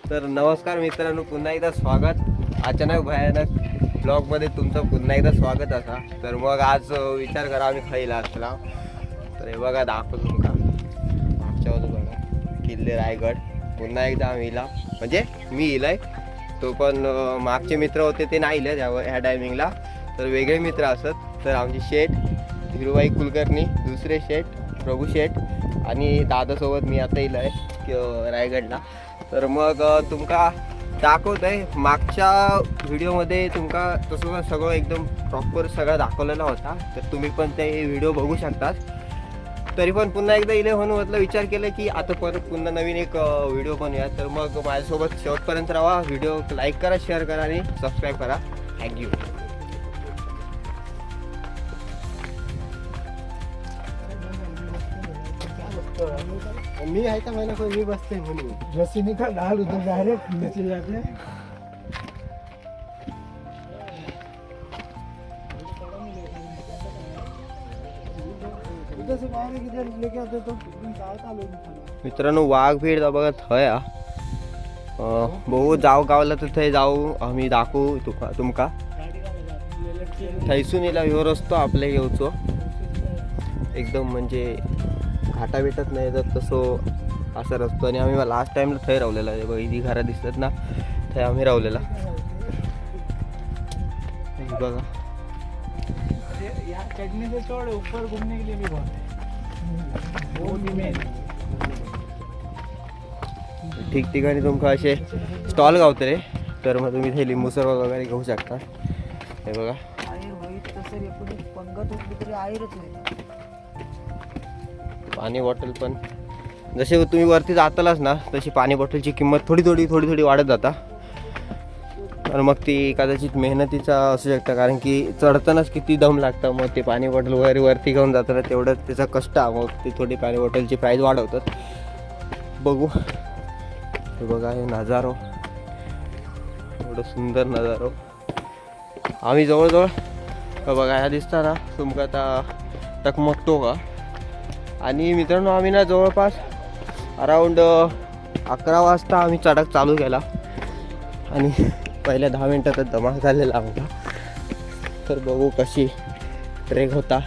तर नमस्कार मित्रांनो, पुन्हा एकदा स्वागत अचानक भयानक ब्लॉगमध्ये तुमचं पुन्हा एकदा स्वागत असा. तर मग आज विचार करा आम्ही खायला असला. तर हे बघा दाखवतो तुमका मागच्या बाजू बघा किल्ले रायगड. पुन्हा एकदा आम्ही इला म्हणजे मी इलाय, तो पण मागचे मित्र होते ते नाही इले ह्या टायमिंगला, तर वेगळे मित्र असत. तर आमची शेठ धीरूभाई कुलकर्णी, दुसरे शेठ प्रभू शेठ आणि दादासोबत मी आता इलाय रायगडला. तर मग तुमका दाखवत आहे मागच्या व्हिडिओमध्ये तुमका तसं सगळं एकदम प्रॉपर सगळं दाखवलेला होता, तर तुम्ही पण ते व्हिडिओ बघू शकतात. तरी पण पुन्हा एकदा इले म्हणून म्हटलं विचार केला की आता परत पुन्हा नवीन एक व्हिडिओ बनवूया. तर मग माझ्यासोबत शेवटपर्यंत राहा, व्हिडिओ लाईक करा, शेअर करा आणि सबस्क्राईब करा. थँक्यू. मी आहे का महिना कोण मी बसते म्हणून रस्सी का डाल उधर डायरेक्ट नीचे जाके उधर से बाहर किधर लेके आते तो चालता लोग. मित्रांनो वाघ भीड बघा थया बहु जाऊ गावला तर थंय जाऊ आम्ही दाखवू तुमका थैसून येला ह्यो रस्तो आपल्या येऊचो एकदम म्हणजे घाटा भेटत नाही तर तसं असा रस्तो. आणि आम्ही लास्ट टाइमला थंय रावलेला आहे बघा, ही घरा दिसतात ना थंय आम्ही रावलेला बघा. यार चढ़ने से छोड़ ऊपर घूमने के लिए भी बहुत है वो भी मेन. ठिकठिकाणी तुमका असे स्टॉल गावते रे, तर मग तुम्ही इथे लिंबू सरबत वगैरे घेऊ शकता. हे बघा पाणी बॉटल पण जसे तुम्ही वरती जातालाच ना तशी पाणी बॉटलची किंमत थोडी थोडी वाढत जाता. तर मग ती कदाचित मेहनतीचा असू शकतं, कारण की चढतानाच किती दम लागतं. मग ते पाणी बॉटल वगैरे वरती घेऊन जाताना तेवढं त्याचा कष्ट आहे, मग ती थोडी पाणी बॉटलची प्राईस वाढवतात. बघू हे बघा हे नजारो, एवढं सुंदर नजारो. आम्ही जवळजवळ बघा ह्या दिसता ना तुमका आता टकमकतो का. आणि मित्रांनो आम्ही ना जवळपास अराऊंड 11 वाजता आम्ही चढाक चालू केला आणि पहिल्या 10 मिनिटातच धमाका झालेला आमचा. तर बघू कशी ट्रेक होता.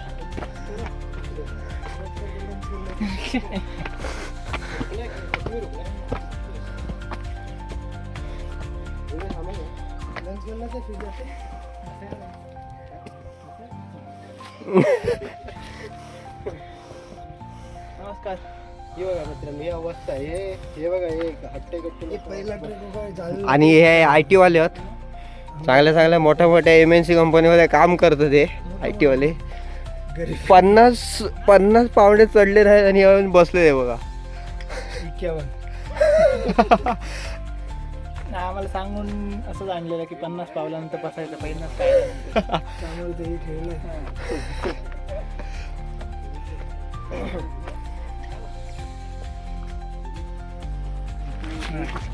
नमस्कार. हे बघा मित्रांनो ही अवस्था आहे, हे बघा हे हट्टे ये पहिला ट्रेक आणि हे IT वाले आहेत, चांगल्या मोठ्या MNC कंपनीमध्ये काम करतात ते IT वाले. 50 पावडे चढले आहेत आणि येऊन बसले आहे बघा. आम्हाला सांगून असंच आणलेलं की 50 पावलानंतर बसायचं पहिलं काय त्यामुळे ते खेळलं.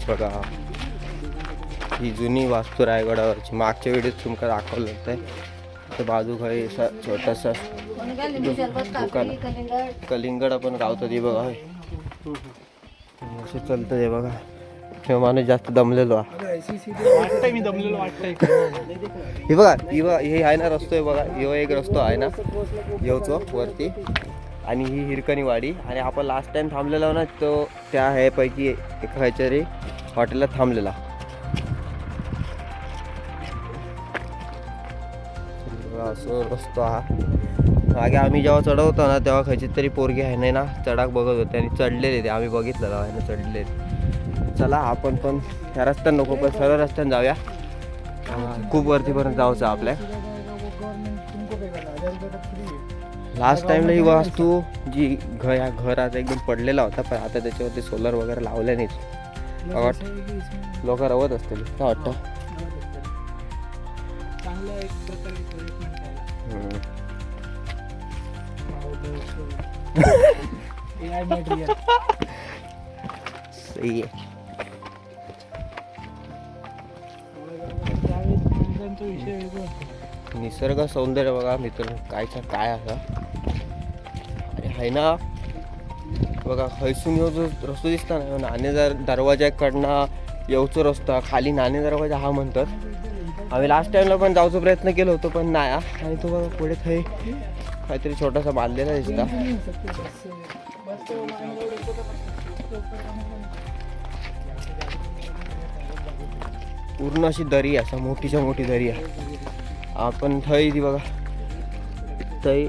बघा ही जुनी वास्तू रायगडावरची मागच्या व्हिडिओत तुमका दाखवलं होतं. बाजू काही छोटासा दुकान कलिंगड आपण गावतो ते बघा असे चालतं ते बघा. हे माणूस जास्त दमलेलो वाटतंय मी दमलेलो वाटतंय. हे बघा हे आहे ना रस्तो आहे बघा, ह्यो एक रस्तो आहे ना येऊचो वरती आणि ही हिरकणी वाडी. आणि आपण लास्ट टाइम थांबलेला ना तो त्या ह्यापैकी एका ह्याच्यारी हॉटेलला थांबलेला. असं रस्तो हा. मागे आम्ही जेव्हा चढवतो ना तेव्हा खायची तरी पोरगी आहे नाही ना चढाक बघत होते आणि चढलेले ते आम्ही बघितलं आहे ना चढलेले. चला आपण पण ह्या रस्त्यानं नको पण सरळ रस्त्यानं जाऊया, खूप वरतीपर्यंत जाऊचं आपल्या. लास्ट टाइमला ही वास्तू जी ह्या घर आता एकदम पडलेला होता, पण आता त्याच्यावरती सोलर वगैरे लावल्या नाहीत. लोक रवत असतील काय वाटतं. चांगलं एक प्रकारे सही आहे. निसर्ग सौंदर्य बघा मित्र कायचा काय असा. अरे आहे ना बघा खैसून जो रस्तो दिसता ना आणि जर दरवाजाकडनं येऊचो रस्ता खाली नाणे दरवाजा हा म्हणतात. आम्ही लास्ट टाइमला पण जाऊचा प्रयत्न केलो होतो पण नाही हा. आणि तो बघा पुढे काही काहीतरी छोटासा बांधलेला दिसला. पूर्ण अशी दरी आहे, असा मोठीच्या मोठी दरी आहे. आपण थंय ती बघा थंय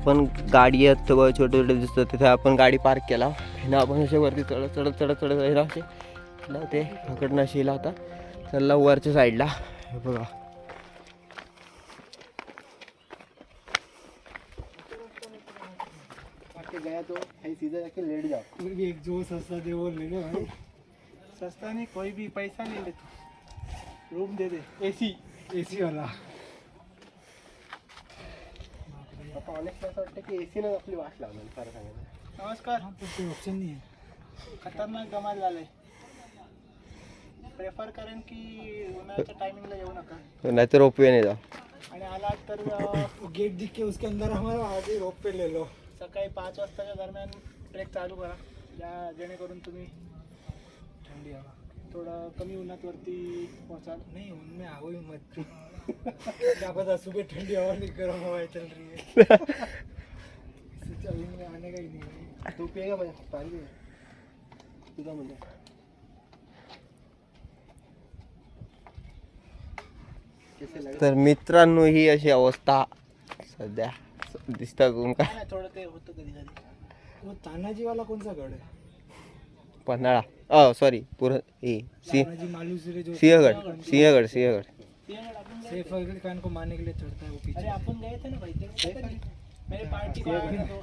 पण गाडी आहेत बघ छोटे छोटे दिसतात. तिथे आपण गाडी पार्क केला ना. आपण अशा वरती चढत चढत चढत चढत राहिला असे ते पकडणं शिला होता. चला वरच्या साईडला हे बघा गया तो है सीधा जाके लेट जाओ. कोई भी एक जो सस्ता दे वो ले लो भाई. सस्ता नहीं कोई भी पैसा ले ले तू. रूम दे दे एसी वाला. आता ऑनेस्ट असं वाटतं की एसीनं आपली वाट लागली खरं सांगायला. नमस्कार. कोई ऑप्शन नहीं है. खतरनाक गमाल झालंय. प्रेफर करेन की उन्हाळ्याच्या टायमिंगला येऊ नका. नाहीतर रोपवेने जा. आणि आला तर गेट दिख के उसके अंदर हमारा आगे रोप पे ले लो. सकाळी 5 वाजताच्या दरम्यान ट्रेक चालू करा जेणेकरून तुम्ही थंडी हवा थोडं कमी उन्हात वरती पोहोचाल. नहीं उनमें आओ ही मत. क्या पता सुबह ठंडी हवा नहीं गर्म हवा चल रही है. चलने आने का ही नहीं है. तू पिएगा पाणी तुझा म्हणजे तर मित्रांनो ही अशी अवस्था सध्या दिसतात तुमका. थोडं ते होतं कधी कधी. वो तानाजी वाला कौन सा गड है? पन्हाळा सॉरी पूर्ण तानाजी मालूसरे जो सिंहगड. सैफ अली खान को मारने के लिए चढ़ता है वो पीछे. अरे अपन गए थे ना भाई मेरे पार्टी को आया था तो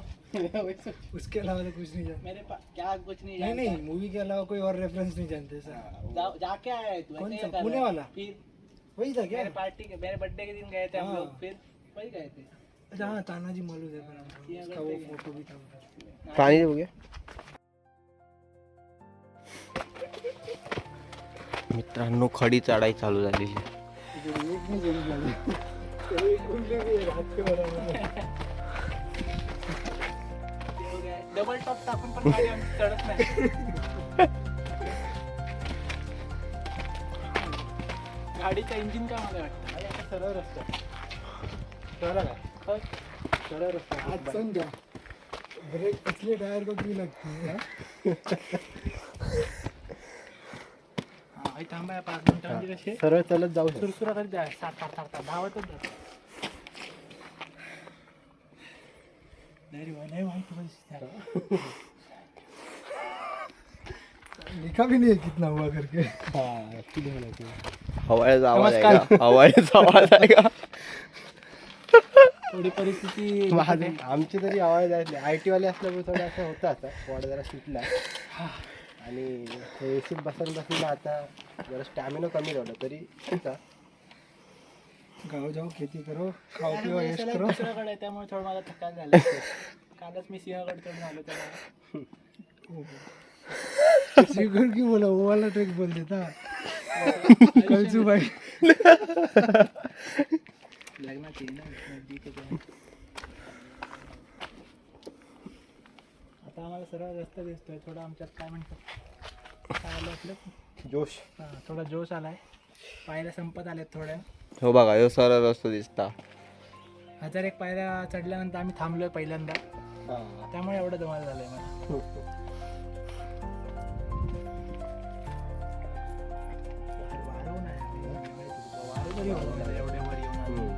उसके अलावा तो कुछ नहीं जानते. क्या कुछ नहीं जानते. नहीं मूवी के अलावा कोई और रेफरेंस नहीं जानते सर. जाके आया है तू. कौन सा पुणे वाला? फिर वही था क्या? मेरे बर्थडे के दिन गए थे हम लोग. फिर वही गए थे. अच्छा हाँ तानाजी मालूस है उसका वो फोटो भी था. पाणी हो गया. मित्रांनो खडी चढाई चालू झालेली. डबल टॉप टाकून पण गाडी आमची चढत नाही. गाडीचं इंजिन का मला वाटतं सरळ रस्ता. सरळ रस्ता. आज समजा ब्रेक पिछले टायर को क्यों लगती है? भाई थांबा 5 मिनिटं म्हणजे कसे सरळ चालत जाऊ. सुरसुरा करत जा. सात धावतच जा. नहीं भाई लिखा भी नहीं है कितना हुआ करके. हवाळ्याचा आवाज आहे का? हवाळ्याचा आवाज आहे का? थोडी परिस्थिती आमची तरी आवाज आहे. IT वाले असल्यामुळे थोडं असं होतं. आता वाढ जरा सुटला आणि एसीत बसून आता जरा स्टॅमिना कमी राहिला तरी गाव जाऊ खेती करो खाओ पिओ ऐश करो. दुसऱ्याकडे आहे त्यामुळे थोडं मला थकान झालं. कालच मी सिंहगड चढून आलो त्याला. सिंहगड की बोला वो वाला ट्रेक बोल देता. कलसू भाई लग्नात येईल ना. आता आम्हाला सरळ रस्ता दिसतोय. थोडा आमच्यात काय म्हणतात काय आलं आपलं जोश. थोडा जोश आलाय. पायऱ्या संपत आल्यात थोड्या. हो बघा ह्यो सरळ रस्ता दिसता. 1001 पायऱ्या चढल्यानंतर आम्ही थांबलोय पहिल्यांदा. त्यामुळे एवढं धमाल झालंय मला. एवढे वर येऊन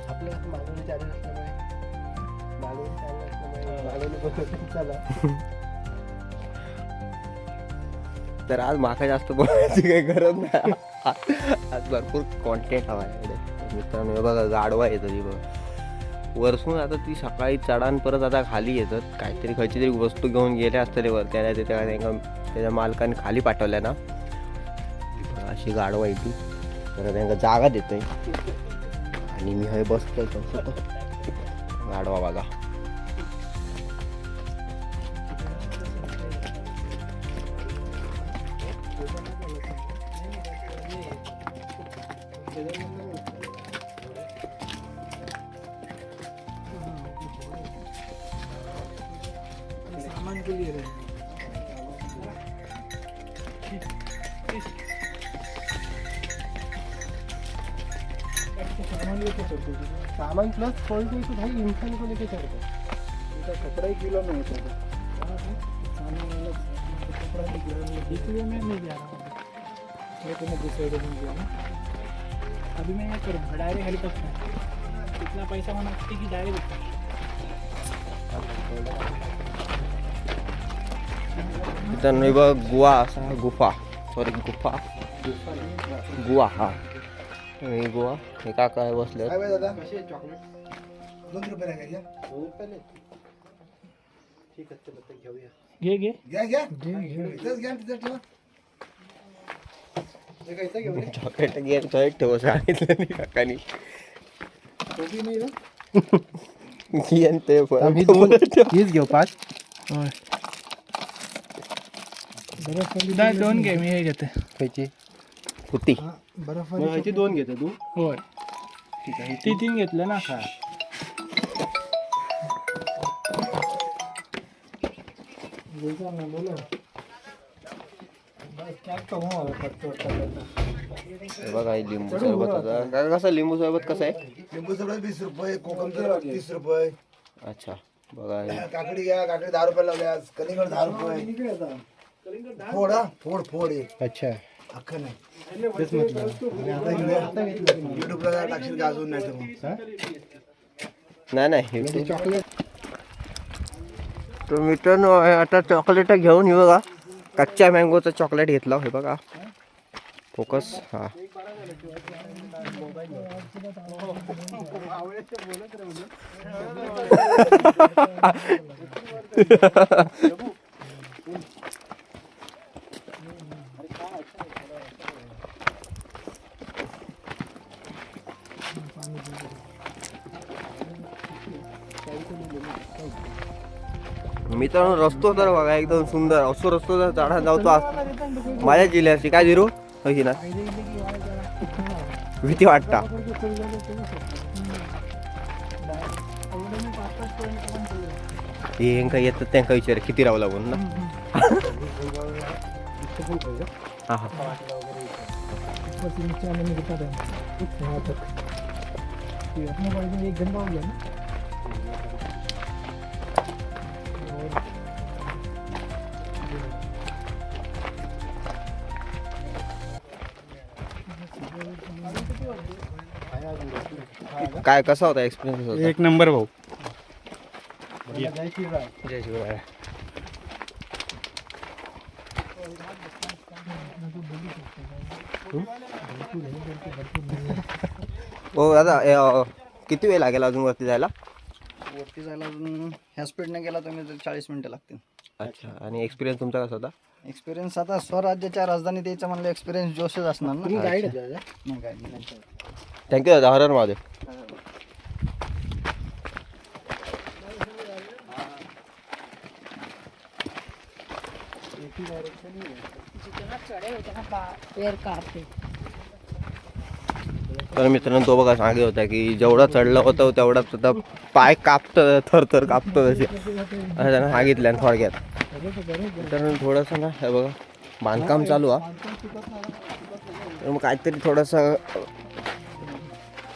आपल्या मागवणी चॅनल असल्यामुळे तर आज माका जास्त बोलायची काही गरज नाही. आज भरपूर कॉन्टेंट हवा आहे. मित्रांनो हे बघा गाडवा येतं ती बघ वरसून. आता ती सकाळी चढान परत आता खाली येतात. काहीतरी खयची तरी वस्तू घेऊन गेले असतले वर. त्याने त्याच्या मालकाने खाली पाठवल्या ना. अशी गाडवा येते तर त्यांना जागा देतोय आणि मी हे बसतोय गाडवा बघा. सामान के लिए सामान लेके चलते सामान प्लस कोई कोई तो भाई इंसान को लेके चलते उनका कपड़ा ही किलो में होता था सामान अलग कपड़ा भी किलो में इसलिए मैं नहीं जा रहा हूँ मैं तुम्हें डिसाइड नहीं किया ना अभी मैं ये करूँगा डायरेक्ट हेलीकॉप्टर इतना पैसा मना कि डायरेक्ट मित्रांनो हे बघ गुहा असा गुफा सॉरी गुफा गुहा हा हे गुहा हे काका आहे बसले काय दादा कसे चॉकलेट 2 रुपये घ्या 2 रुपये ठीक आहे चल आता घेऊया घे घे घ्या घ्या इथंच घ्या तिथं ठेवा हे काय इथं घेऊया चॉकलेट गेम चॉकलेट ठेव सांगितलं मी काकानी टोपी नाही ना घेन ते हीच घेऊ 5 बर्फ 2 घे मी हे घेते खायची होती बर्फ ह्याची 2 घेतो तू होय ठीक आहे ती 3 घेतलं ना हा बोला क्या कहूँ हे बघा हे लिंबू सरबत होता काका कसं लिंबू सरबत कसं आहे लिंबू सरबत 20 रुपये कोकम सरबत 30 रुपये अच्छा बघा हे काकडी घ्या काकडी 10 रुपये लावल्यास कलिंगड 10 रुपये फोड हा फोड फोड आहे अच्छा अख्खं नाही तेच म्हटलं युट्यूबला टाकशील का अजून नाही तर मग नाही हे चॉकलेट तर मित्रांनो आता चॉकलेट घेऊन हे बघा कच्च्या मँगोचं चॉकलेट घेतलं हे बघा फोकस हा मित्रांनो रस्तो तर बघा एकदम सुंदर असो रस्तो जर चढा जाऊ माझ्या जिल्ह्याची काय दिरू होती ना भीती वाटता हे काय येतात त्यांना विचार किती राहू लागून ना हा हा एक घंटा हो गया ना काय कसा होता एक्सपिरियन्स होता एक नंबर भाऊ जय शिवराय हो दादा किती वेळ लागेल अजून वरती जायला वरती जायला अजून ह्या स्पीडने गेला तुम्ही तर 40 मिनिटं लागतील. अच्छा आणि एक्सपिरियन्स तुमचा कसा होता एक्सपिरियन्स आता स्वराज्याच्या राजधानीत यायचं म्हणलं एक्सपिरियन्स जोशच असणार ना. गाईड नाही guide नाही. थँक्यू दादा हर हर महादेव तर मित्रांनो तो बघा सांगे होता की जेवढा चढलं होतं तेवढा सुद्धा पाय कापतं थरथर कापतं तसे असं त्यानं सांगितलं थोडक्यात. तर थोडंसं ना हे बघा बांधकाम चालू आहे तर मग काहीतरी थोडंसं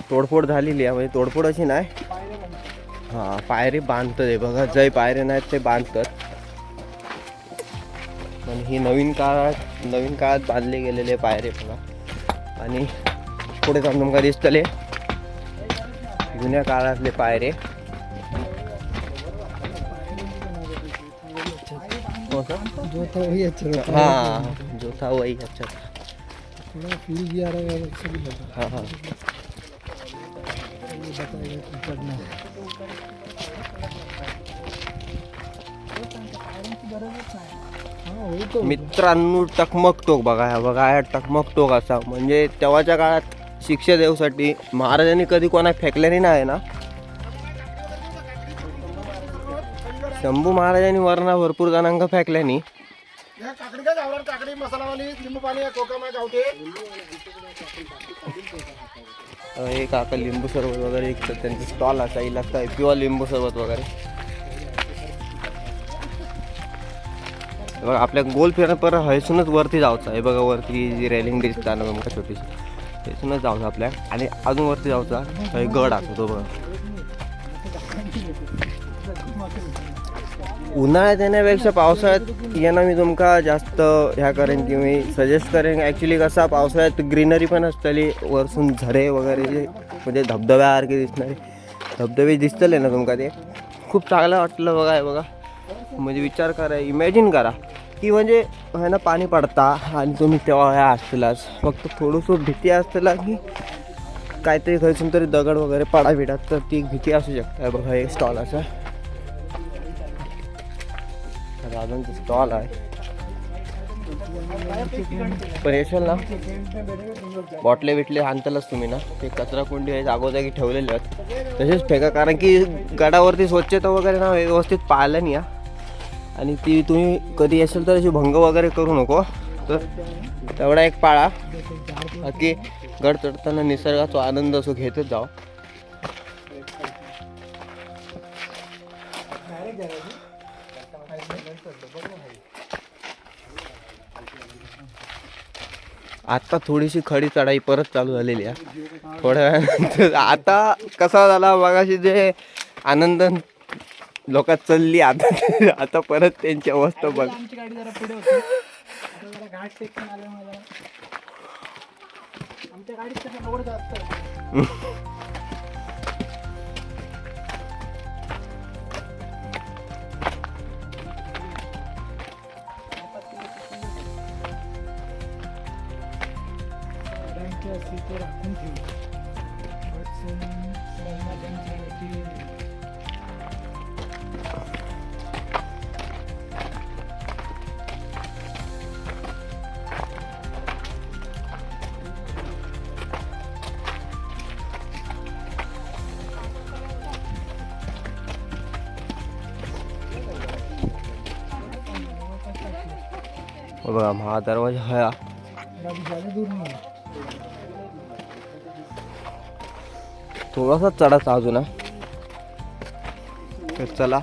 तोडफोड झालेली आहे म्हणजे तोडफोड अशी नाही हां पायरी बांधतात आहे बघा जे पायरे नाहीत ते बांधतात पण ही नवीन काळात बांधले गेलेले पायरे बघा. आणि पुढे जाऊन तुमका दिसतले जुन्या काळातले पायरे हाँ जो था वही अच्छा था. थोड़ा फील भी आ रहा है सभी लोग हाँ हाँ ये बताएगा कि पढ़ना हाँ वही तो मित्रांनो टकमकटोक बघा ह्या बघा ह्या टकमकटोक असा म्हणजे तेव्हाच्या काळात शिक्षा देऊसाठी महाराजांनी कधी कोणा फेकल्याने नाही ना. शंभू महाराजांनी वरना भरपूर जणांका फेकल्यानी काकडी काय गावरान काकडी मसालावाली लिंबू पाणी कोकम आहे गावठी हे काका लिंबू सरबत वगैरे विकतात त्यांचे स्टॉल असा इलाका आहे किंवा लिंबू सरबत वगैरे. बघा आपल्या गोल फिरणं पर हैसूनच वरती जायचं आहे. बघा वरती जी रेलिंग दिसतात ना तुमका छोटीशी, हैसूनच जायचं आपल्या. आणि अजून वरती जायचा काही गड असतो बघा. उन्हाळ्यात येण्यापेक्षा पावसाळ्यात येणं मी तुमका जास्त ह्या करेन की मी सजेस्ट करेन. ॲक्च्युली कसा पावसाळ्यात ग्रीनरी पण असतली, वरसून झरे वगैरे जे म्हणजे धबधब्यासारखे दिसणारे धबधबे दिसतले ना तुमका, ते खूप चांगलं वाटलं बघा. हे बघा म्हणजे विचार करा, इमॅजिन करा की म्हणजे है ना पाणी पडता आणि तुम्ही तेव्हा ह्या असतलाच, फक्त थोडंसं भीती असतला की काहीतरी खयसून तरी दगड वगैरे पडा बिडात, तर ती भीती असू शकते. बघा एक स्टॉल असा अजून स्टॉल आहे. पण येशाल ना बॉटले बिटले आणतालच तुम्ही ना, ते कचरा कुंडी आहे जागोजागी ठेवलेले आहेत तसेच फेका, कारण की गडावरती स्वच्छता वगैरे ना व्यवस्थित पाळलं नाही. आणि ती तुम्ही कधी असेल तर अशी भंग वगैरे करू नको, तर तेवढा एक पाळा की गड चढताना निसर्गाचा आनंद असो घेतच जाओ. आता थोडीशी खडी चढाई परत चालू झालेली आहे थोड्या वेळानंतर. आता कसा झाला बघाशी जे आनंद लोकात चालली आता परत त्यांची अवस्था बघ. आमची गाडी जरा पुढे होती, आता जरा घाट सेक्शन आलं मला. आमच्या गाडीत कसं रोड जास्त राखून ठेवू. बघा हा दरवाजा हा दूर नाही. थोडासा चढाचा अजून. तर चला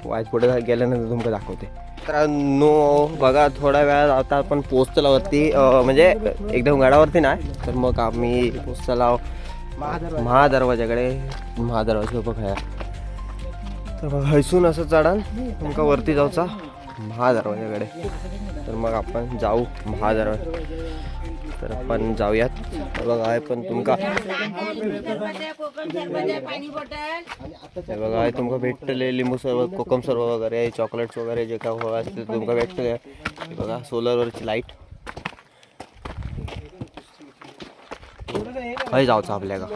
वाईट पुढे गेल्यानंतर तुमका दाखवते. तर नो बघा थोड्या वेळात आता आपण पोचला वरती, म्हणजे एकदम गडावरती नाही, तर मग आम्ही पोचला महादरवाजाकडे. महादरवाजा बघा, तर बघा हैसून असं चढान तुमका वरती जाऊचा महादरवाजाकडे. तर मग आपण जाऊ महादरवाजा, तर आपण जाऊयात. बघा आहे पण तुमका बघा आहे तुमका भेटले लिंबू सरबत, कोकम सरबत वगैरे, चॉकलेट्स वगैरे जे काय हवं असते तुमका भेटले. बघा सोलरवरची लाईट हय जाऊचं आपल्याला.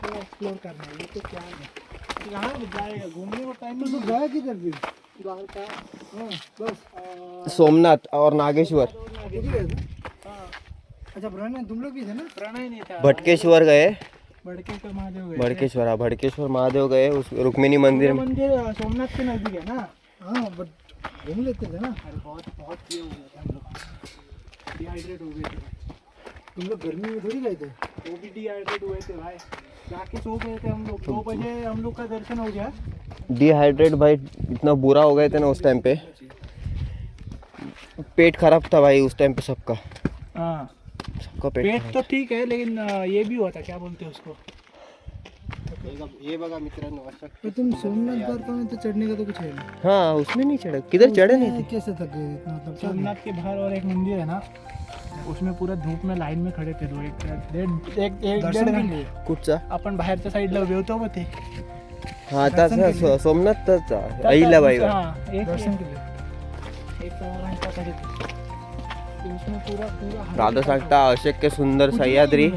एक्सप्लोर करना है, ये तो क्या है, यहाँ जाएगा घूमने को टाइम में. तो गया किधर फिर? द्वारका. हाँ बस. सोमनाथ और नागेश्वर. अच्छा प्रणय तुम लोग भी थे ना? प्रणय नहीं था. भटकेश्वर गए, भड़केश्वर महादेव गए. भटकेश्वर, हाँ भटकेश्वर महादेव गए. उस रुक्मिणी मंदिर में मंदिर सोमनाथ के नजदीक है ना. हाँ बट घूम लेते थे ना. अरे बहुत ये हो गया था, हम लोग डिहाइड्रेट हो गए थे. तुम लोग गर्मी में थोड़ी गए थे. वो भी डिहाइड्रेट हुए थे भाई, जाके सो गए थे हम लोग. 2 बजे हम लोग का दर्शन हो गया. डिहाइड्रेट भाई इतना बुरा हो गए थे ना उस टाइम पे, पेट खराब था भाई उस टाइम पे सबका. हाँ सबका पेट पेट तो ठीक है, लेकिन ये भी हुआ था, क्या बोलते हैं उसको. ये बघा मित्रांनो अशा तो तुम सोमनाथ द्वारका में तो चढ़ने का तो कुछ है नहीं. हाँ उसमें नहीं चढ़े, किधर चढ़े नहीं थे. कैसे थक गए इतना? मतलब सोमनाथ के बाहर और एक मंदिर है ना, उसमें पूरा धूप में लाइन में खड़े थे लोग, एक डेढ़ घंटे. कुठचा? आपण बाहेरच्या साईडला उभे होतो मग ते. हा तसा सोमनाथचा अहिल्याबाई. दर्शन केले. एक घंटा खड़े थे. तो उसमें पूरा दादा सांगता अशक्य सुंदर सह्याद्री,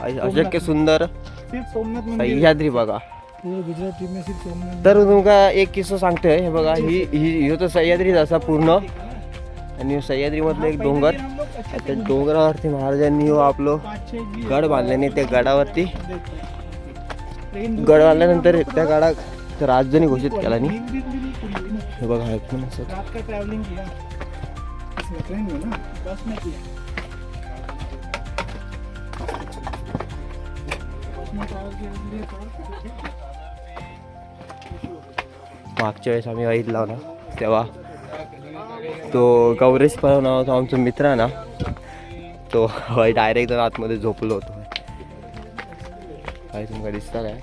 अशक्य सुंदर सिर्फ सोमनाथ मंदिर. सह्याद्री बघा. पूरे गुजरात ट्रिप में सिर्फ सोमनाथ. तर तुमका एक किस्सा सांगतोय. हे बघा ही तर सह्याद्रीच असा पूर्ण, आणि सह्याद्री मधलं एक डोंगर, त्या डोंगरावरती महाराजांनी आपलं गड बांधल्याने त्या गडावरती गड बांधल्यानंतर त्या गडात राजधानी घोषित केला नाही. हे बघा एकदम असं रात का ट्रैवलिंग किया. इसमें ट्रेन में ना, बस में किया. बस में ट्रैवल किया. मागच्या वेळेस आम्ही ऐकला ना तेव्हा तो गौरेश परब नावाचा आमचा मित्र आहे ना, तो डायरेक्ट आतमध्ये झोपलो होतो. काही तुमका दिसता काय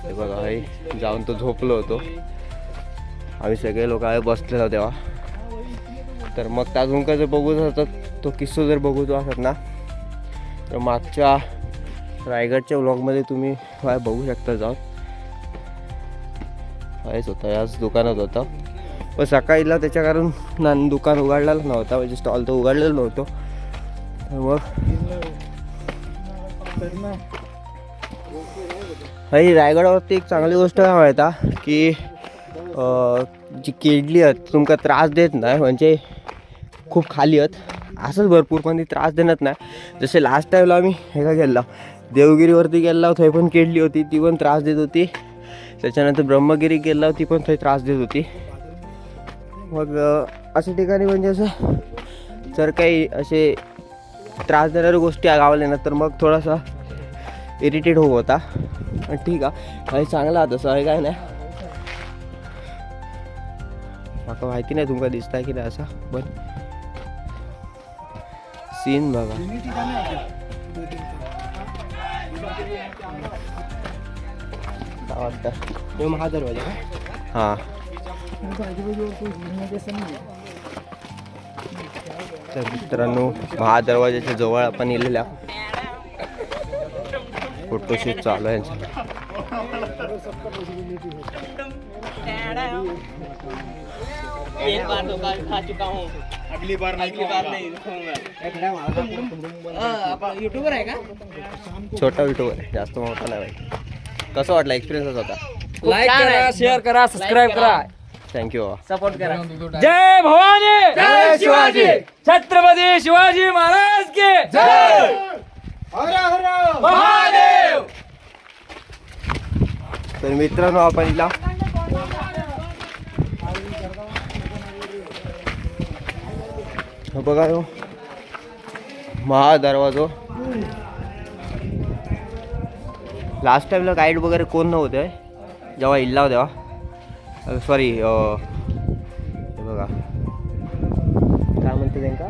हे बघा, हे जाऊन तो झोपलो होतो. आम्ही सगळे लोक बसलेलो तेव्हा. तर मग त्या तुमका जर बघू असतात, तो किस्सा जर बघू असत ना, तर मागच्या रायगडच्या व्लॉगमध्ये तुम्ही बघू शकता. जाऊन काहीच होता, याच दुकानात होता. पण सकाळीला त्याच्या कारण ना दुकान उघडलेलं नव्हता, म्हणजे स्टॉल तर उघडलेलं नव्हतं. मग ही रायगडावरती एक चांगली गोष्ट काय माहिती की जी केडली आहेत तुमका त्रास देत नाही, म्हणजे खूप खाली आहेत असंच भरपूर पण ती त्रास देत नाही. जसे लास्ट टाईमला आम्ही हे का गेला देवगिरीवरती गेला, थंय पण केडली होती, ती पण त्रास देत होती. त्याच्यानंतर ब्रह्मगिरी गेला, ती पण थंय त्रास देत होती. मग अशा ठिकाणी म्हणजे असं जर काही असे त्रास देणाऱ्या गोष्टी गावल्या ना, तर मग थोडासा इरिटेट होत होता. पण ठीक आहे, काही चांगला तसं आहे काय नाही. माका माहिती नाही तुमका दिसताय की नाही असा, पण सीन बघा. काय वाटतं हा दरवाजा का? हां. तर मित्रांनो, महादरवाजाच्या जवळ आपण येलेल्या फोटोशूट चालू आहे यांचा. एक बार तो खा चुका हूँ, अगली बार नहीं खाऊंगा. यूट्यूबर आहे का? छोटा युट्यूबर आहे, जास्त मोठा नाही भाई. कसं वाटलं, एक्सपिरियन्सच होता? लाईक करा, शेअर करा, सबस्क्राईब करा, थँक्यू. सपोर्ट करा. जय भवानी, जय शिवाजी, छत्रपती शिवाजी महाराज के जय. महादेव. तर मित्रांनो, आपण इला बघा हो महादरवाजो. लास्ट टाइमला गाईड वगैरे कोण नव्हते जेव्हा इल्ला तेव्हा. सॉरी, हे बघा काय म्हणते त्यांका,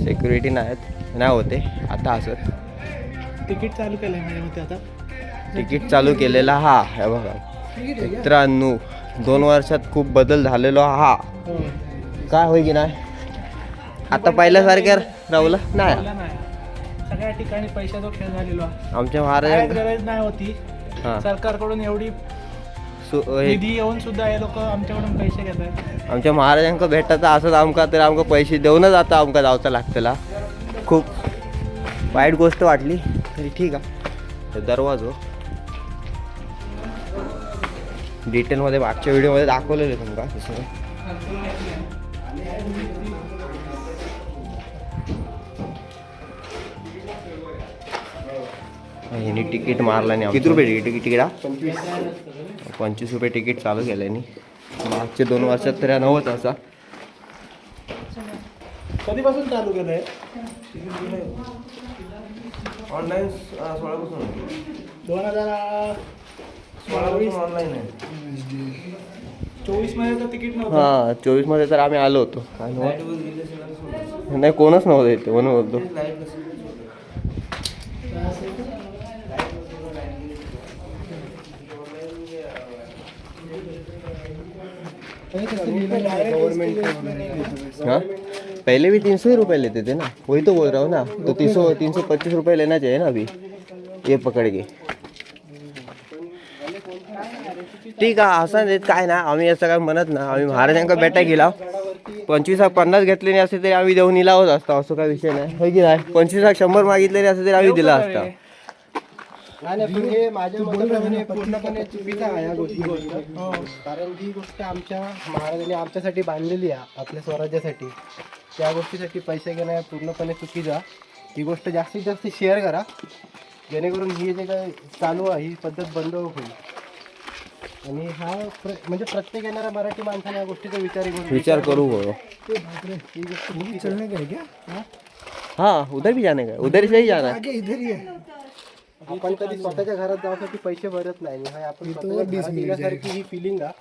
सिक्युरिटी नाही होते आता. असं तिकीट चालू केलंय माझ्या मते आता. तिकीट चालू केलेला हा, हे बघा मित्रांनो, 2 वर्षात खूप बदल झालेलो हा. काय होय की नाही, आता पहिल्यासारख्या राहुला नाही. सगळ्या ठिकाणी पैशाचा खेळ झालेला. आमच्या काय महाराज गरज नाही होती हां सरकारकडून एवढी निधी येऊन सुद्धा हे लोक आमच्याकडून पैसे घेत आहेत. आमच्या महाराजांका भेटायचं असंच आमका, तर आमका पैसे देऊनच आता आमका जावचं लागतला. खूप वाईट गोष्ट वाटली, तरी ठीक आहे. दरवाजो डिटेलमध्ये मागच्या व्हिडिओमध्ये दाखवलेले तुमका तसं. ह्यानी तिकीट मारला नाही. किती रुपये तिकीट? 25 रुपये तिकीट चालू केलं आहे. मागचे 2 वर्षात तरी नव्हत असा. कधीपासून चालू केलंय? ऑनलाईन 16 2016 ऑनलाईन आहे. 24 मध्ये तर तिकीट नव्हतं. हां, 24 मध्ये तर आम्ही आलो होतो. काय नाही, कोणच नव्हतं इथे म्हणून बोलतो. हाँ, पहले भी 300 ही रुपये लेते थे ना, वही तो बोल रहा हूँ ना. तो 325 रुपये लेना चाहिए ना अभी, ये पकड़ के. ठीक आहे, असं देत काय ना, आम्ही असं काय म्हणत ना. आम्ही महाराजांका भेटा गेला, 25-50 घेतले नाही असे तरी आम्ही देऊन इलावत असतो. असं काय विषय नाही, होय की नाही. 25-100 मागितले असे तरी आम्ही दिला असता. नाही पण हे माझ्या मताप्रमाणे पूर्णपणे चुकीचं आहे या गोष्टी. कारण ही गोष्ट आमच्या महाराजांनी आमच्यासाठी बांधलेली आहे, आपल्या स्वराज्यासाठी. त्या गोष्टीसाठी पैसे घेणं पूर्णपणे चुकीचं. ही गोष्ट जास्तीत जास्त शेअर करा, जेणेकरून ही जे काय चालू आहे ही पद्धत बंद होईल. आणि हा म्हणजे प्रत्येक येणाऱ्या मराठी माणसाने या गोष्टीचा विचार करू. चलने का है क्या? हाँ, उधर भी जाने का, उधर से ही जाना है. आगे इधर ही है. आपण कधी स्वतःच्या घरात जाण्यासाठी पैसे भरत नाही. हा आपण स्वतःच्या घरात गेल्यासारखी ही फिलिंग आहे.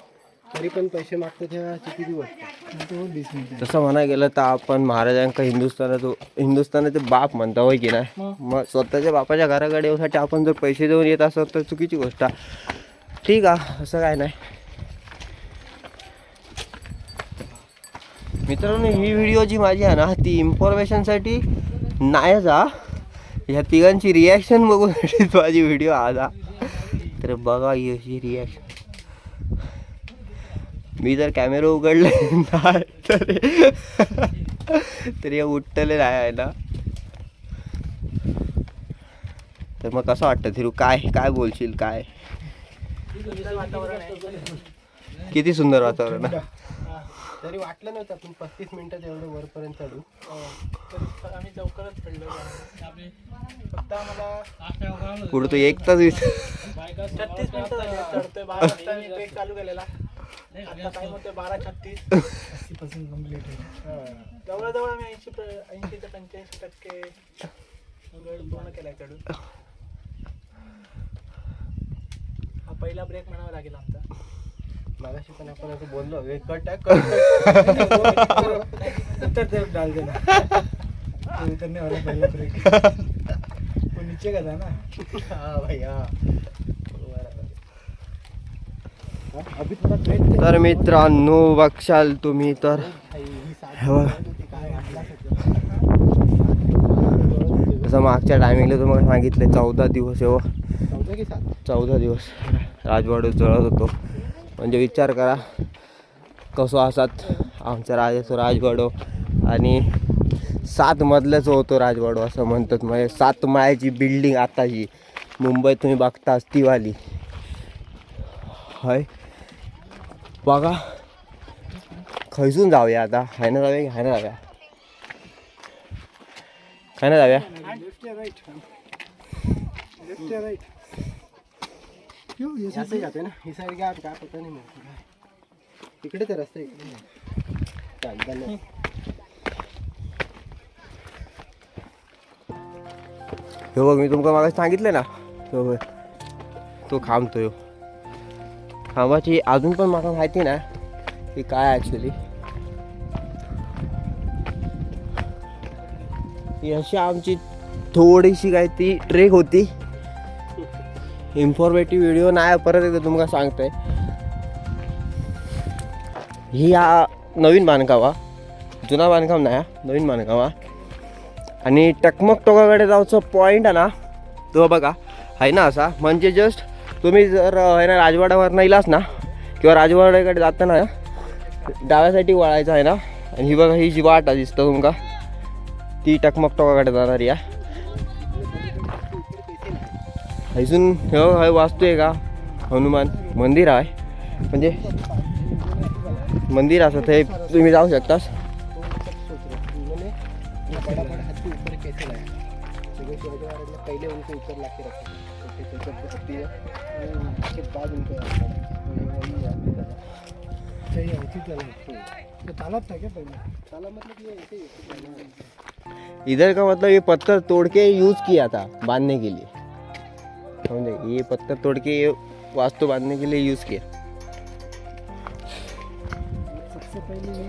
तरी पण पैसे मागतो तेव्हा चुकीची गोष्ट. तसं म्हणायला गेलं तर आपण महाराजांका हिंदुस्थानाचे बाप म्हणता होय की नाही. मग स्वतःच्या बापाच्या घराकडे येऊसाठी आपण जर पैसे देऊन येत असत तर चुकीची गोष्ट आहे. ठीक आहे, असं काय नाही. मित्रांनो, ही व्हिडिओ जी माझी आहे ना ती इन्फॉर्मेशनसाठी नाहीच हा. ह्या तिघांची रिॲक्शन बघून माझी व्हिडिओ आला. तर बघा ही रिॲक्शन. मी जर कॅमेरा उघडले नाही तर हे उठले नाही आहे ना. तर मग कसं वाटतं थिरू, काय काय बोलशील? काय किती सुंदर वातावरण आहे. तरी वाटलं नव्हतं आपण 35 मिनिटात एवढं वरपर्यंत चढू. आम्ही लवकरच पडलो. फक्त आम्हाला पुढे तो 1 तास 36 मिनिटं झाली चढतोय. 12 वाजता मी ट्रेक चालू केलेला. आता टाइम होते 12:36. 80% कम्प्लीट आहे. जवळजवळ आम्ही 80 ते 85% पूर्ण केलाय चढून. हा पहिला ब्रेक म्हणावा लागेल आमचा. मागाशी पण आपण असं बोललो कट उतर डाल देना. उतरने वाला पहिला ब्रेक. वो नीचे का था ना. हा भाई हा. अभी तर मित्रांनो बघशाल तुम्ही तर जसं मागच्या टायमिंगला तुम्हाला सांगितलं 14 दिवस 14 दिवस राजवाड्यात जळत होतो. म्हणजे विचार करा कसं असतात आमचा राजाचं राजवाडो. आणि 7 मजल्याचं होतो राजवाडो असं म्हणतात. म्हणजे 7 माळ्याची बिल्डिंग आताची मुंबईत तुम्ही बघताच ती वाली हय. बघा खैसून जाऊया आता. हाय ना जाऊया, हाय ना जाऊया, हाय ना जाऊया. असं जाते ना ही साईड काय काय पता नाही माहिती. इकडे तर रस्ता इकडे. हो बघ मी तुमका मागे सांगितलं ना हो बघ तो खांबतो. खांबाची अजून पण मला माहिती ना की काय ॲक्च्युली. ही अशी आमची थोडीशी काय ती ट्रेक होती. इन्फॉर्मेटिव्ह व्हिडिओ नाही परत एकदा तुम्हाला सांगतोय. ही हा नवीन बांधकाम हा, जुना बांधकाम नाही हा, नवीन बांधकाम हा. आणि टकमक टोकाकडे जाऊचं पॉईंट आहे ना तो बघा आहे ना असा. म्हणजे जस्ट तुम्ही जर आहे ना राजवाड्यावरनं इलास ना किंवा राजवाड्याकडे जाताना डाव्यासाठी वळायचं आहे ना. आणि ही बघा ही जी वाट दिसतं तुमका ती टकमक टोकाकडे जाणारी आहे. अजून हे वास्तू आहे का हनुमान मंदिर आहे. म्हणजे मंदिर असं ते तुम्ही जाऊ शकतास. पहले उनके ऊपर लाके रखा उसके बाद उनको तालाब था क्या पहले? तालाब मतलब ये ऐसे ही इधर का मतलब ये पत्थर तोड़ के यूज़ किया था बांधने के लिए. समझे, ये पत्थर तोड़ के ये वास्तु बांधने के लिए यूज़ किया. सबसे पहले ये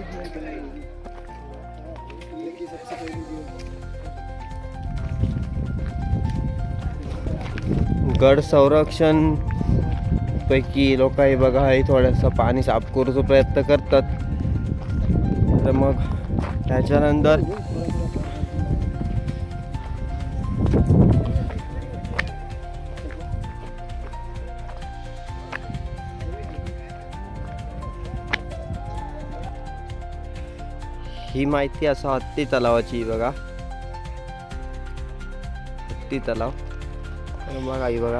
सबसे पहले गड संरक्षण पैकी लोक हे बघा हे थोडंसं पाणी साफ करूचा प्रयत्न करतात. तर मग त्याच्यानंतर ही माहिती असं हत्ती तलावाची बघा. हत्ती तलाव बघा ही बघा.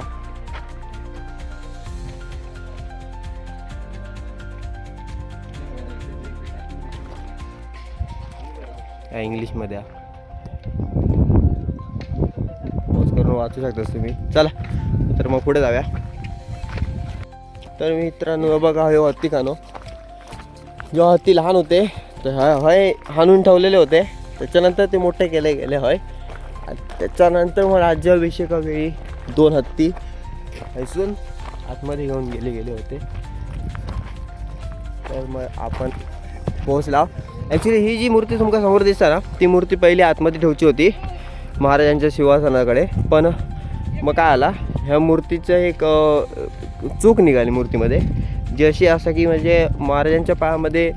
इंग्लिशमध्ये पोच करून वाचू शकतास तुम्ही. चला तर मग पुढे जाऊया. तर मित्रांनो बघा हे हत्ती खानो. जेव्हा हत्ती लहान होते तर हय हाणून ठेवलेले होते. त्याच्यानंतर ते मोठे केले गेले हय. त्याच्यानंतर मग राज्याभिषेकावेळी 2 हत्ती हैसून आतमध्ये घेऊन गेले होते. तर मग आपण पोहोचला. ॲक्च्युली ही जी मूर्ती तुमका समोर दिसता ना, ती मूर्ती पहिली आतमध्ये ठेवची होती महाराजांच्या सिंहासनाकडे. पण मग काय आला, ह्या मूर्तीचं एक चूक निघाली मूर्तीमध्ये, जी अशी असं की म्हणजे महाराजांच्या पायामध्ये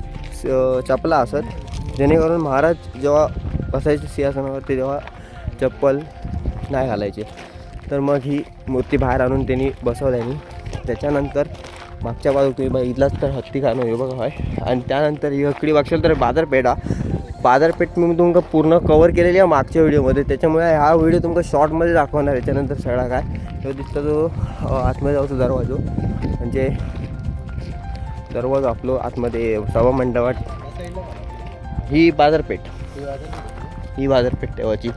चपला असत, जेणेकरून महाराज जेव्हा बसायचे सिंहासनावरती तेव्हा चप्पल नाही घालायचे. तर मग ही मूर्ती बाहेर आणून त्यांनी बसवल्यानी. त्याच्यानंतर मागच्या बाजूला तुम्ही बघितलाच तर हत्तीखाना हे बघा आहे. आणि त्यानंतर इकडे बघशाल तर बाजारपेठ मी तुमका पूर्ण कवर केलेली आहे मागच्या व्हिडिओमध्ये. त्याच्यामुळे हा व्हिडिओ तुमका शॉर्टमध्ये दाखवणार. याच्यानंतर सगळा काय तो दिसतो तो आतमध्ये जाऊ तो दरवाजो, म्हणजे दरवाजा आपलो आतमध्ये सभामंडपात. ही बाजारपेठ तेव्हाची.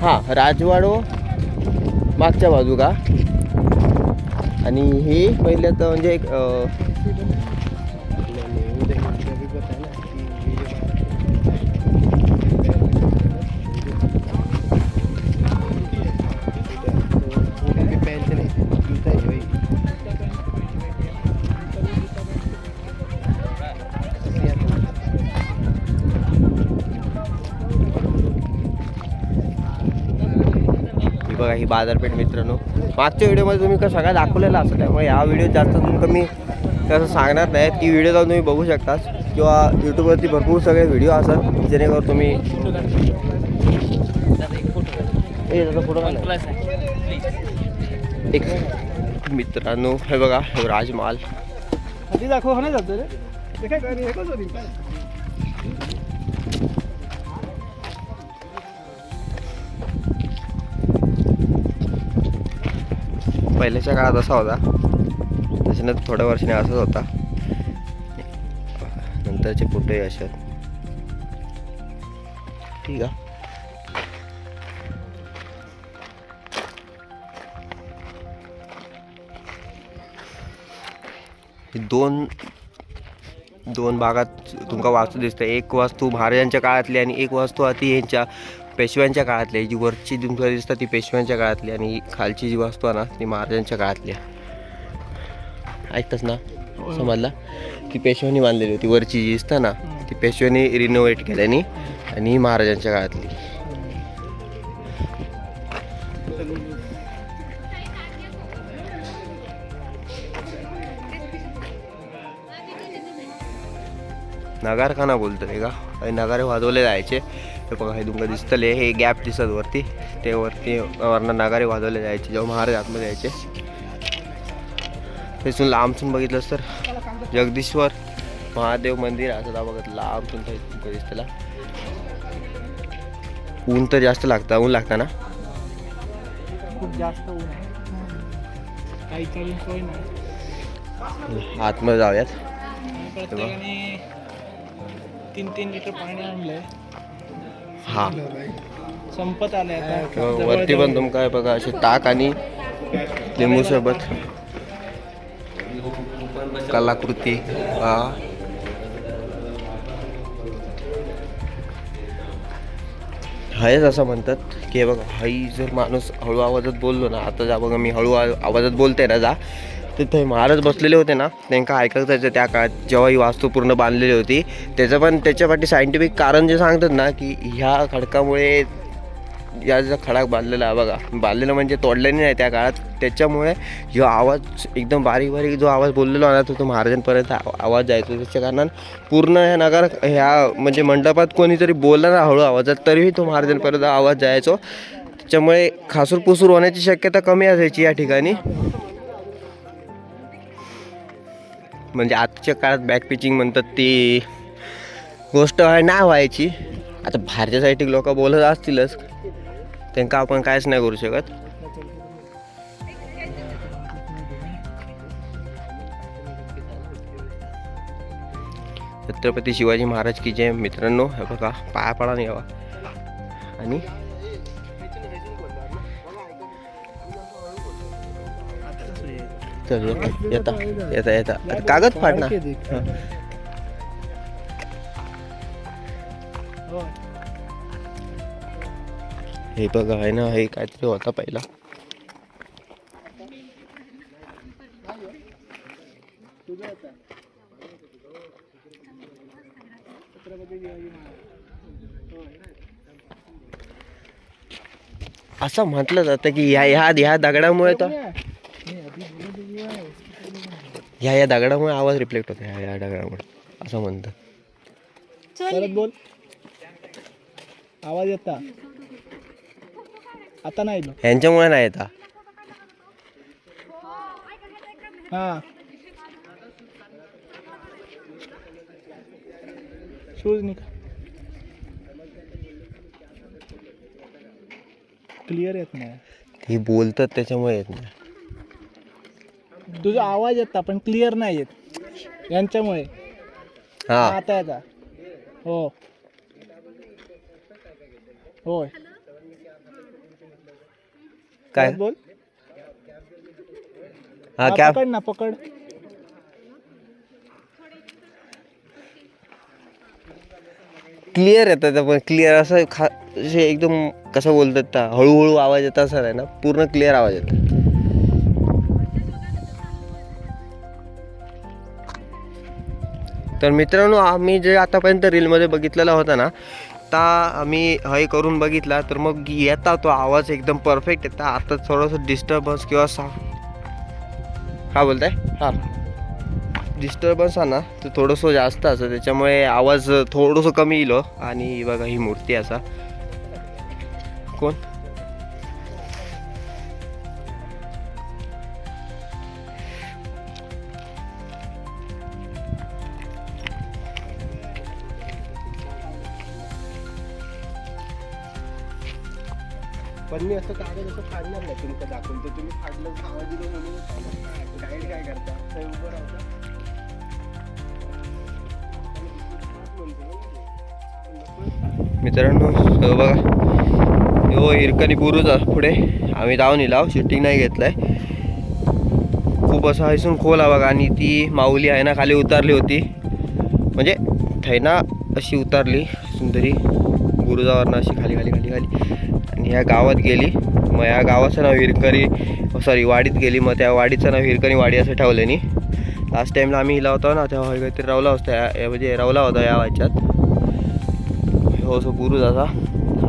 हां, राजवाडो मागच्या बाजू का. आणि हे पहिले तर म्हणजे एक बघा ही बाजारपेठ मित्रांनो. मागच्या व्हिडिओमध्ये तुम्ही का सगळं दाखवलेलं असतं, त्यामुळे या व्हिडिओ जास्त तुमचं मी कसं सांगणार नाही. ती व्हिडिओ जाऊन तुम्ही बघू शकता किंवा यूट्यूबवरती भरपूर सगळे व्हिडिओ असतात जेणेकरून तुम्ही एक मित्रांनो हे बघा राजमहाल. आधी दाखव नाही जातो रे ते काय करी एकच होती. पहिल्याच्या काळात असा होता, त्याच्यानंतर थोड्या वर्षाने असाच होता. नंतरचे फोटोही असे. ठीक आहे. दोन भागात तुमका वास्तू दिसते. एक वास्तू महाराजांच्या काळातली आणि एक वास्तू ती यांच्या पेशव्यांच्या काळातली. जी वरची तुमच्या दिसतात ती पेशव्यांच्या काळातली आणि खालची जी वास्तू आहे ना ती महाराजांच्या काळातली. ऐकताच ना, समजला ती पेशव्यांनी बांधलेली होती. वरची जी दिसतं ना ती पेशव्यांनी रिनोव्हेट केल्यानी आणि ही महाराजांच्या काळातली. नगारखाना बोलतो ते का, आणि नगारे वाजवले जायचे. ते बघा हे तुमका दिसतले, हे गॅप दिसत वरती, ते वरती वरनं नगारे वाजवले जायचे जेव्हा महाराज आतमध्ये यायचे. तेथून लांबसून बघितलंस तर जगदीश्वर महादेव मंदिर असं बघत लांबसून तुमका दिसतला. ऊन तर जास्त लागतं, ऊन लागतं ना खूप जास्त ऊन आहे, काही सोय नाही. आतमध्ये जाऊयात. प्रत्येकाने 3-3 लिटर पाणी आणलंय. हा संपत आलंय आता. वरती पण तुमका बघा असे ताक आणि लिंबू सरबत कलाकृती. हेच असं म्हणतात की बघा हाई जर माणूस हळू आवाजात बोललो ना, आता जा बघा मी हळू आवाजात बोलते ना जा, तिथे महाराज बसलेले होते ना, त्यांना ऐकायचं जायचं त्या काळात जेव्हा ही वास्तू पूर्ण बांधलेली होती. त्याचं पण त्याच्यापाठी सायंटिफिक कारण जे सांगतात ना की ह्या खडकामुळे, या जो खडा बांधलेला आहे बघा, बांधलेलं म्हणजे तोडल्याने नाही त्या काळात, त्याच्यामुळे जो आवाज एकदम बारीक बारीक जो आवाज बोललेला ना तो महाराजांपर्यंत आवाज जायचो. त्याच्या कारणानं पूर्ण ह्या नगर ह्या म्हणजे मंडपात कोणीतरी बोलला ना हळू आवाजात तरीही तो महाराजांपर्यंत आवाज जायचो. त्याच्यामुळे खासूर पुसूर होण्याची शक्यता कमी असायची या ठिकाणी. म्हणजे आजच्या काळात बॅक पिचिंग म्हणतात ती गोष्ट नाही व्हायची. आता बाहेरच्या साईडचे लोक बोलत असतीलच, त्यांना आपण कायच नाही करू शकत. छत्रपती शिवाजी महाराज की जय. मित्रांनो हे बघा पाया पडा नाही यावा. आणि चल येता येता येता कागद फाडणार. हे बघा आहे ना, हे काहीतरी होता पहिला. तुझं होता छत्रपती शिवाजी महाराज. असं म्हटलं जातं की ह्या दगडामुळे तर ह्या दगडामुळे आवाज रिफ्लेक्ट होतो ह्या दगडामुळे असं म्हणतं. परत बोल. आवाज येता आता नाही लो. ह्यांच्यामुळे नाही येता. हा शूज निका क्लिअर येत नाही. ही बोलतात त्याच्यामुळे येत नाही. तुझा आवाज येता पण क्लिअर नाही येत यांच्यामुळे. हा आता येता. हो होय. काय बोल. हा क्या पकड ना पकड. क्लिअर येतं पण क्लिअर असं असे एकदम कसं बोलतात त्या हळूहळू आवाज येत असं आहे ना, पूर्ण क्लिअर आवाज येतो. तर मित्रांनो, आम्ही जे आतापर्यंत रीलमध्ये बघितलेला होता ना, आता आम्ही हे करून बघितला तर मग येता तो आवाज एकदम परफेक्ट येता. आता थोडंसं डिस्टर्बन्स किंवा काय बोलताय हां डिस्टर्बन्स आहे ना तर थोडंसं जास्त असं, त्याच्यामुळे आवाज थोडंसं कमी येईल. आणि बघा ही मूर्ती असा कोण पण मी असं कागद असं फाडणार नाही. तुमचं दाखवून तर तुम्ही फाडलं आवाज दिलं म्हणून गाईड काय करता तर उभं राहता. मित्रांनो बघा हो हिरकणी बुरुज पुढे आम्ही जाऊन येलो. शूटिंग नाही घेतलंय. खूप असं हसून खोल आहे बघा. आणि ती माऊली आहे ना खाली उतारली होती, म्हणजे थैना अशी उतारली सुंदरी बुरुजावरनं अशी खाली खाली खाली खाली आणि ह्या गावात गेली. मग या गावाचं नाव हिरकणी वाडीत गेली. मग त्या वाडीचं नाव हिरकणी वाडी असं ठेवलं नाही. लास्ट टाईमला आम्ही हिला होतो ना तेव्हा काहीतरी रवला होता, म्हणजे रवला होता या वाच्यात हो असं बुरुज असा.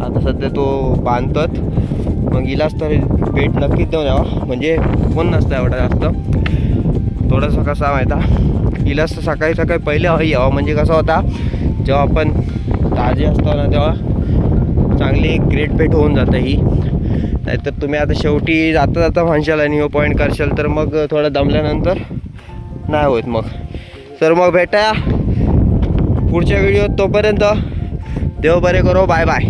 आता सध्या तो बांधतात. मग हिलाच तर भेट नक्कीच देऊन यावा, म्हणजे कोण नसतं एवढा जास्त. थोडंसं कसा माहिता हिलाच तर सकाळी सकाळी पहिले यावं, म्हणजे कसा होता जेव्हा आपण ताजे असतो ना तेव्हा चांगली ग्रेट भेट होऊन जातं ही. नाहीतर तुम्ही आता शेवटी जाता जाता म्हणशाल आणि हो पॉईंट करशाल तर मग थोडं दमल्यानंतर नाही होत मग. तर मग भेटा पुढच्या व्हिडिओत. तोपर्यंत देव बरे करो. Bye bye.